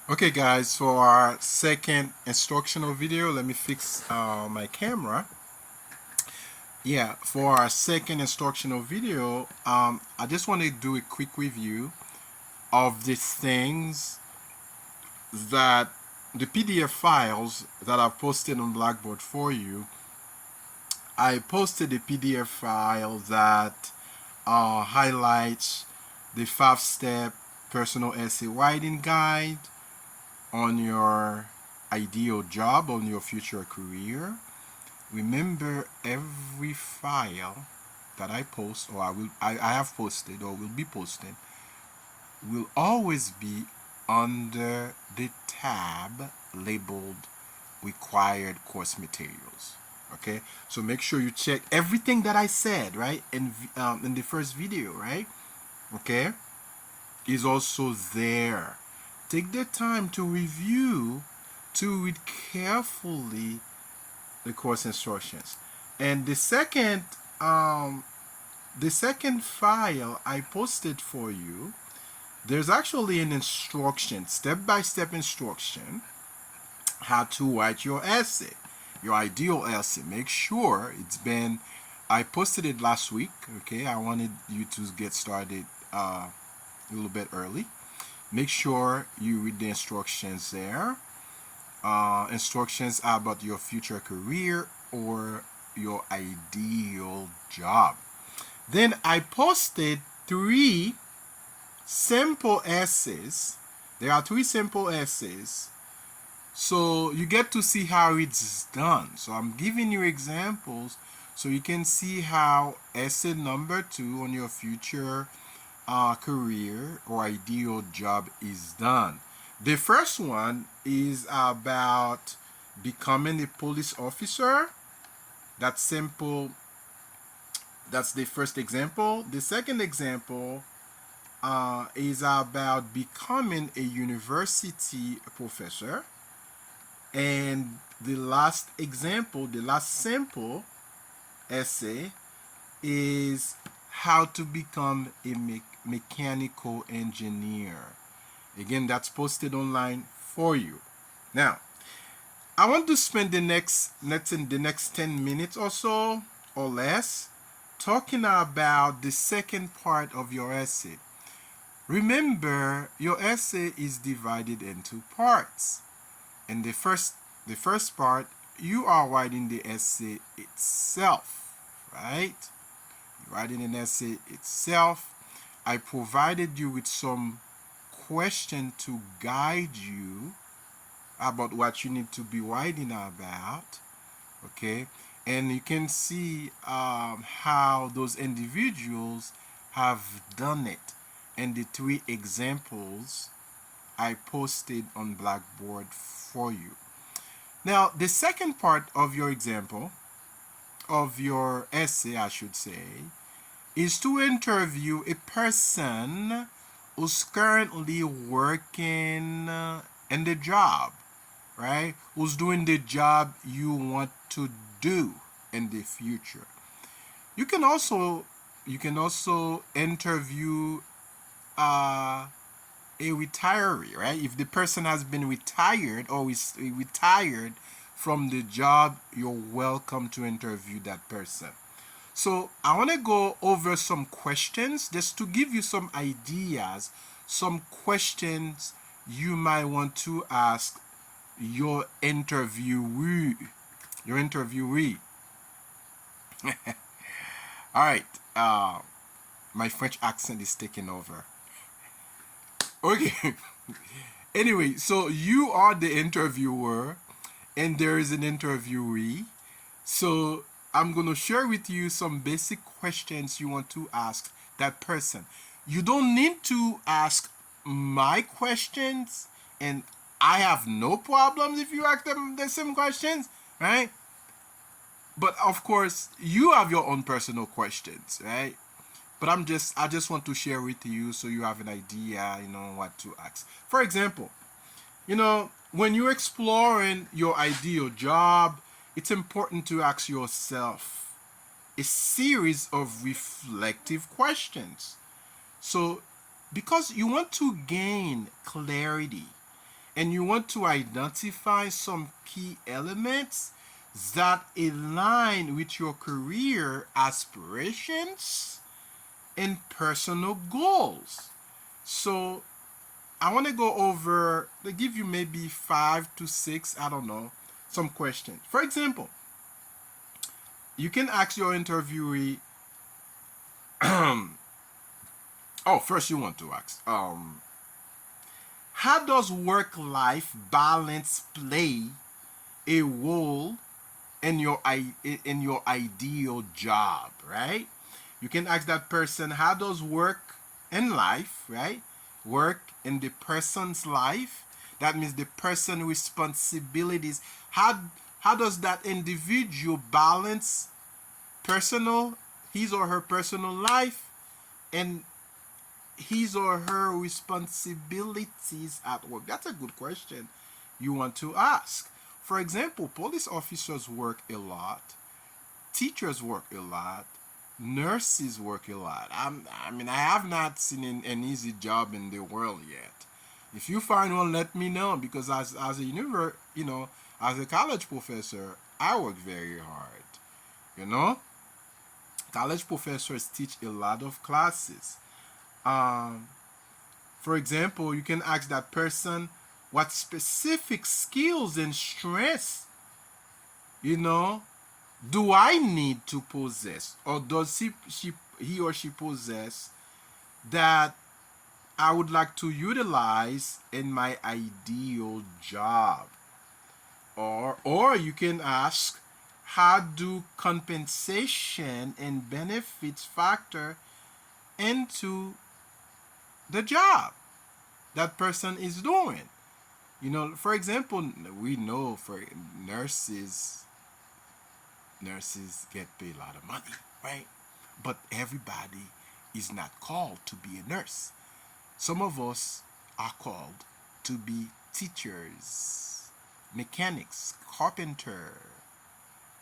Okay guys, for our second instructional video, let me fix my camera. Yeah, for our second instructional video, I just want to do a quick review of the things that the PDF files that I've posted on Blackboard for you. I posted a PDF file that highlights the 5-step personal essay writing guide on your ideal job, on your future career. Remember, every file that I post, or I have posted or will be posted, will always be under the tab labeled required course materials. Okay, so make sure you check everything that I said, right, in the first video, right? Okay, is also there. Take the time to review, to read carefully the course instructions. And the second file I posted for you, there's actually an instruction, step-by-step instruction, how to write your essay, your ideal essay. Make sure I posted it last week. Okay, I wanted you to get started a little bit early. Make sure you read the instructions there. Instructions about your future career or your ideal job. Then I posted three simple essays. There are three simple essays. So you get to see how it's done. So I'm giving you examples so you can see how essay number 2 on your future career or ideal job is done. The first one is about becoming a police officer. That's simple. That's the first example. The second example is about becoming a university professor. And the last example, the last simple essay is how to become a mechanical engineer. Again, that's posted online for you. Now, I want to spend the next 10 minutes or so or less talking about the second part of your essay. Remember, your essay is divided into parts. In the first part, you are writing the essay itself, right? You're writing an essay itself. I provided you with some question to guide you about what you need to be writing about. Okay, and you can see how those individuals have done it in the three examples I posted on Blackboard for you. Now, the second part of your example, of your essay, I should say, is to interview a person who's currently working in the job, right? Who's doing the job you want to do in the future. You can also interview uh, a retiree, right? If the person has been retired or is retired from the job, you're welcome to interview that person. So I want to go over some questions just to give you some ideas, some questions you might want to ask your interviewee. Your interviewee. All right. My French accent is taking over. Okay. Anyway, so you are the interviewer and there is an interviewee. So I'm going to share with you some basic questions you want to ask that person. You don't need to ask my questions, and I have no problems if you ask them the same questions, right? But of course, you have your own personal questions, right? But I just want to share with you so you have an idea, what to ask. For example, when you're exploring your ideal job, it's important to ask yourself a series of reflective questions. So, because you want to gain clarity and you want to identify some key elements that align with your career aspirations and personal goals. So I want to go over, they give you maybe 5 to 6, I don't know, some questions. For example, you can ask your interviewee, oh, first you want to ask, how does work-life balance play a role in your ideal job, right? You can ask that person, how does work and life, right? Work in the person's life. That means the person responsibilities. How does that individual balance personal, his or her personal life, and his or her responsibilities at work? That's a good question you want to ask. For example, police officers work a lot, teachers work a lot, nurses work a lot. I mean, I have not seen an easy job in the world yet. If you find one, let me know, because as a as a college professor, I work very hard. You know, college professors teach a lot of classes. Um, for example, you can ask that person what specific skills and strengths, you know, do I need to possess, or does he or she possess, that I would like to utilize in my ideal job? Or you can ask, how do compensation and benefits factor into the job that person is doing? You know, for example, we know for nurses get paid a lot of money, right? But everybody is not called to be a nurse. Some of us are called to be teachers, mechanics, carpenter,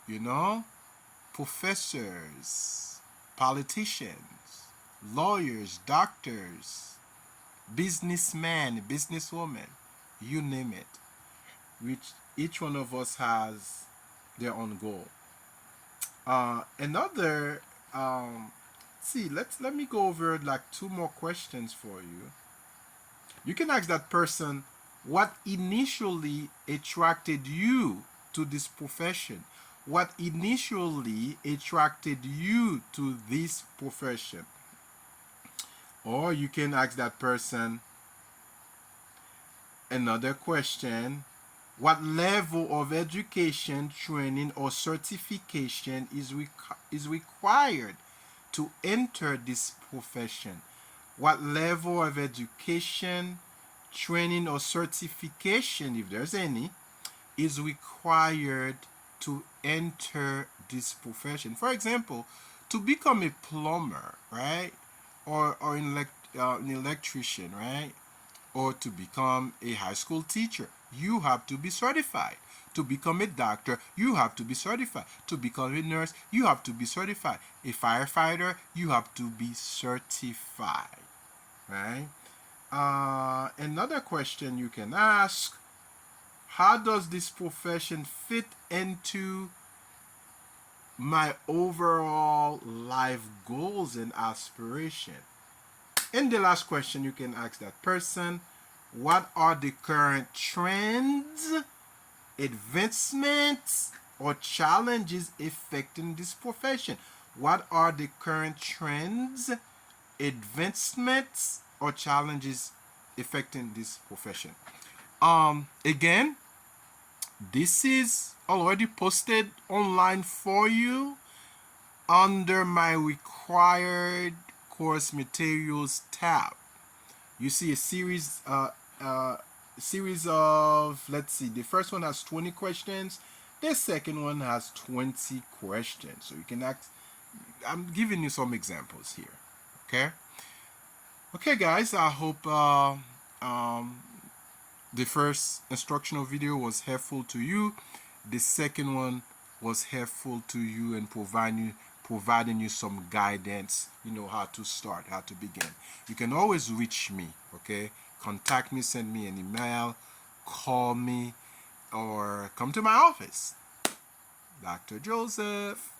you know, professors, politicians, lawyers, doctors, businessmen, businesswomen, you name it. Which each one of us has their own goal. Another see, let me go over like two more questions for you. You can ask that person, what initially attracted you to this profession? What initially attracted you to this profession? Or you can ask that person another question, what level of education, training, or certification is required to enter this profession? What level of education, training, or certification, if there's any, is required to enter this profession? For example, to become a plumber, right? Or an electrician, right? Or to become a high school teacher, you have to be certified. To become a doctor, you have to be certified. To become a nurse, you have to be certified. A firefighter, you have to be certified, right? Another question you can ask, how does this profession fit into my overall life goals and aspiration? And the last question you can ask that person, what are the current trends, advancements, or challenges affecting this profession? What are the current trends, advancements, or challenges affecting this profession? Again, this is already posted online for you under my required course materials tab. You see a series of, let's see, the first one has 20 questions, the second one has 20 questions. So you can ask, I'm giving you some examples here. Okay, guys, I hope the first instructional video was helpful to you. The second one was helpful to you and providing you some guidance, how to start, how to begin. You can always reach me, okay? Contact me, send me an email, call me or come to my office. Dr. Joseph.